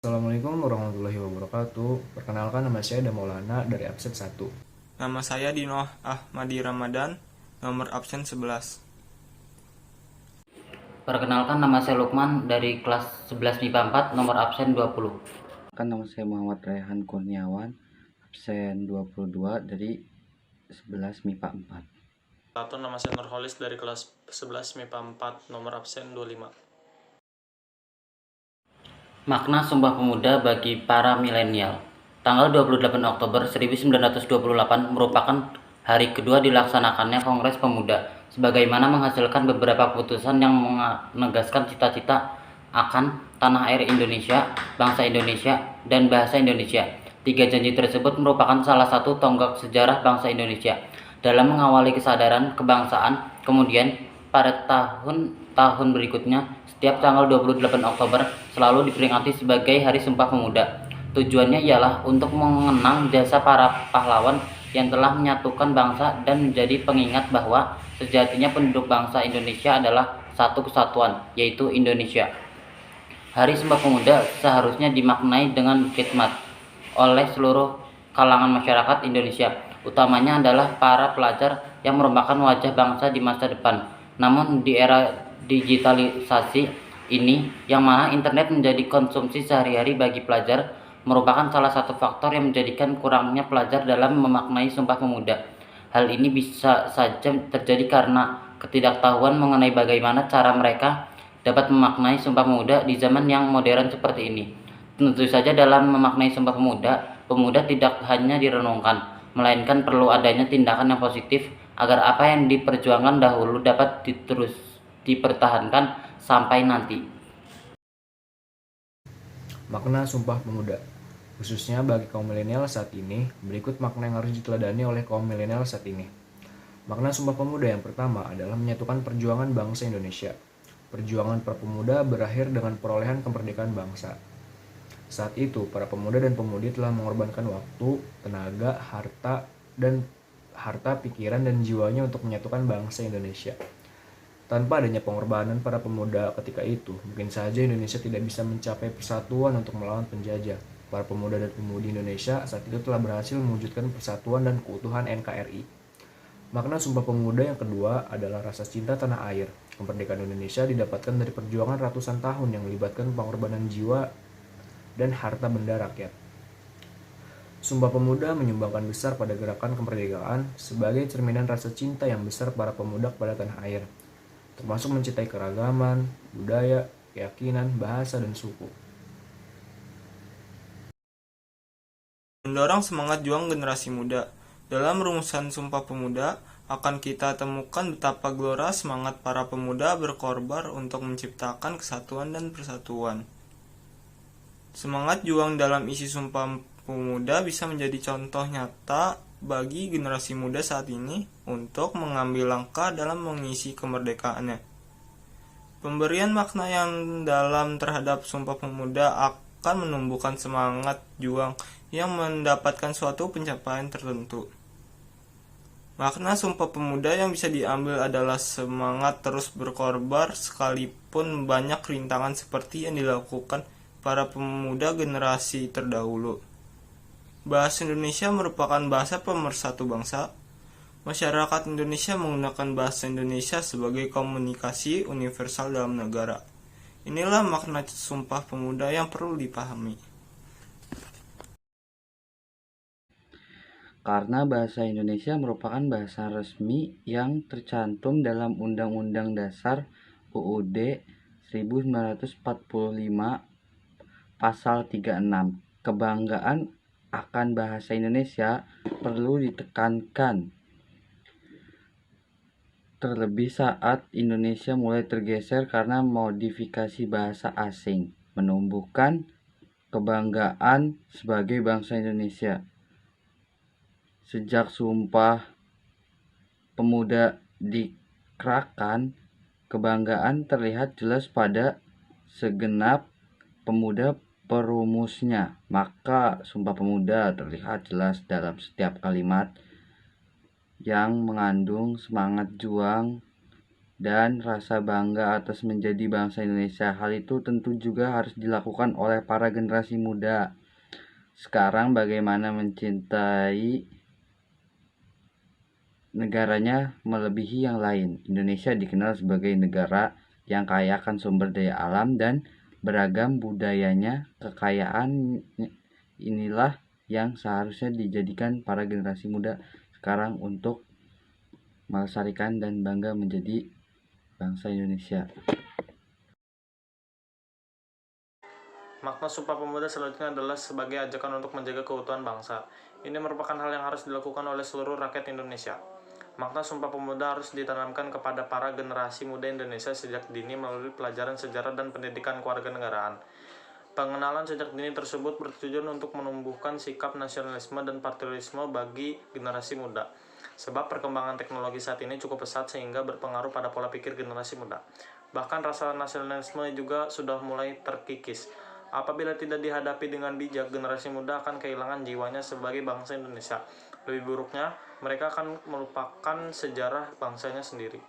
Assalamualaikum warahmatullahi wabarakatuh. Perkenalkan, nama saya Maulana dari absen 1. Nama saya Dino Ahmadi Ramadan, nomor absen 11. Perkenalkan, nama saya Lukman dari kelas 11 MIPA 4, nomor absen 20. Nama saya Muhammad Raihan Kurniawan, absen 22 dari 11 MIPA 4. Nama saya Nurholis dari kelas 11 MIPA 4, nomor absen 25. Makna Sumpah Pemuda bagi para milenial. Tanggal 28 Oktober 1928 merupakan hari kedua dilaksanakannya Kongres Pemuda, sebagaimana menghasilkan beberapa putusan yang menegaskan cita-cita akan tanah air Indonesia, bangsa Indonesia, dan bahasa Indonesia. Tiga janji tersebut merupakan salah satu tonggak sejarah bangsa Indonesia dalam mengawali kesadaran kebangsaan. Kemudian pada tahun-tahun berikutnya, setiap tanggal 28 Oktober selalu diperingati sebagai Hari Sumpah Pemuda. Tujuannya ialah untuk mengenang jasa para pahlawan yang telah menyatukan bangsa dan menjadi pengingat bahwa sejatinya penduduk bangsa Indonesia adalah satu kesatuan, yaitu Indonesia. Hari Sumpah Pemuda seharusnya dimaknai dengan khidmat oleh seluruh kalangan masyarakat Indonesia, utamanya adalah para pelajar yang merupakan wajah bangsa di masa depan. Namun di era digitalisasi ini, yang mana internet menjadi konsumsi sehari-hari bagi pelajar, merupakan salah satu faktor yang menjadikan kurangnya pelajar dalam memaknai Sumpah Pemuda. Hal ini bisa saja terjadi karena ketidaktahuan mengenai bagaimana cara mereka dapat memaknai Sumpah Pemuda di zaman yang modern seperti ini. Tentu saja dalam memaknai Sumpah Pemuda, pemuda tidak hanya direnungkan, melainkan perlu adanya tindakan yang positif agar apa yang diperjuangkan dahulu dapat dipertahankan sampai nanti. Makna Sumpah Pemuda, khususnya bagi kaum milenial saat ini, berikut makna yang harus diteladani oleh kaum milenial saat ini. Makna Sumpah Pemuda yang pertama adalah menyatukan perjuangan bangsa Indonesia. Perjuangan para pemuda berakhir dengan perolehan kemerdekaan bangsa. Saat itu, para pemuda dan pemudi telah mengorbankan waktu, tenaga, harta, pikiran, dan jiwanya untuk menyatukan bangsa Indonesia. Tanpa adanya pengorbanan para pemuda ketika itu, mungkin saja Indonesia tidak bisa mencapai persatuan untuk melawan penjajah. Para pemuda dan pemudi Indonesia saat itu telah berhasil mewujudkan persatuan dan keutuhan NKRI. Makna Sumpah Pemuda yang kedua adalah rasa cinta tanah air. Kemerdekaan Indonesia didapatkan dari perjuangan ratusan tahun yang melibatkan pengorbanan jiwa dan harta benda rakyat. Sumpah Pemuda menyumbangkan besar pada gerakan kemerdekaan sebagai cerminan rasa cinta yang besar para pemuda kepada tanah air, termasuk mencintai keragaman, budaya, keyakinan, bahasa, dan suku. Mendorong semangat juang generasi muda. Dalam rumusan Sumpah Pemuda, akan kita temukan betapa gelora semangat para pemuda berkorban untuk menciptakan kesatuan dan persatuan. Semangat juang dalam isi Sumpah Pemuda bisa menjadi contoh nyata bagi generasi muda saat ini untuk mengambil langkah dalam mengisi kemerdekaannya. Pemberian makna yang dalam terhadap Sumpah Pemuda akan menumbuhkan semangat juang yang mendapatkan suatu pencapaian tertentu. Makna Sumpah Pemuda yang bisa diambil adalah semangat terus berkorban sekalipun banyak rintangan seperti yang dilakukan para pemuda generasi terdahulu. Bahasa Indonesia merupakan bahasa pemersatu bangsa. Masyarakat Indonesia menggunakan bahasa Indonesia sebagai komunikasi universal dalam negara. Inilah makna Sumpah Pemuda yang perlu dipahami. Karena bahasa Indonesia merupakan bahasa resmi yang tercantum dalam Undang-Undang Dasar UUD 1945 Pasal 36. Kebanggaan akan bahasa Indonesia perlu ditekankan, terlebih saat Indonesia mulai tergeser karena modifikasi bahasa asing, menumbuhkan kebanggaan sebagai bangsa Indonesia. Sejak Sumpah Pemuda dikerahkan, kebanggaan terlihat jelas pada segenap pemuda perumusnya. Maka Sumpah Pemuda terlihat jelas dalam setiap kalimat yang mengandung semangat juang dan rasa bangga atas menjadi bangsa Indonesia. Hal itu tentu juga harus dilakukan oleh para generasi muda. Sekarang bagaimana mencintai negaranya melebihi yang lain. Indonesia dikenal sebagai negara yang kaya akan sumber daya alam dan beragam budayanya. Kekayaan inilah yang seharusnya dijadikan para generasi muda sekarang untuk melestarikan dan bangga menjadi bangsa Indonesia. Makna Sumpah Pemuda selanjutnya adalah sebagai ajakan untuk menjaga keutuhan bangsa. Ini merupakan hal yang harus dilakukan oleh seluruh rakyat Indonesia. Makna Sumpah Pemuda harus ditanamkan kepada para generasi muda Indonesia sejak dini melalui pelajaran sejarah dan pendidikan kewarganegaraan. Pengenalan sejak dini tersebut bertujuan untuk menumbuhkan sikap nasionalisme dan patriotisme bagi generasi muda. Sebab perkembangan teknologi saat ini cukup pesat sehingga berpengaruh pada pola pikir generasi muda. Bahkan rasa nasionalisme juga sudah mulai terkikis. Apabila tidak dihadapi dengan bijak, generasi muda akan kehilangan jiwanya sebagai bangsa Indonesia. Lebih buruknya, mereka akan melupakan sejarah bangsanya sendiri.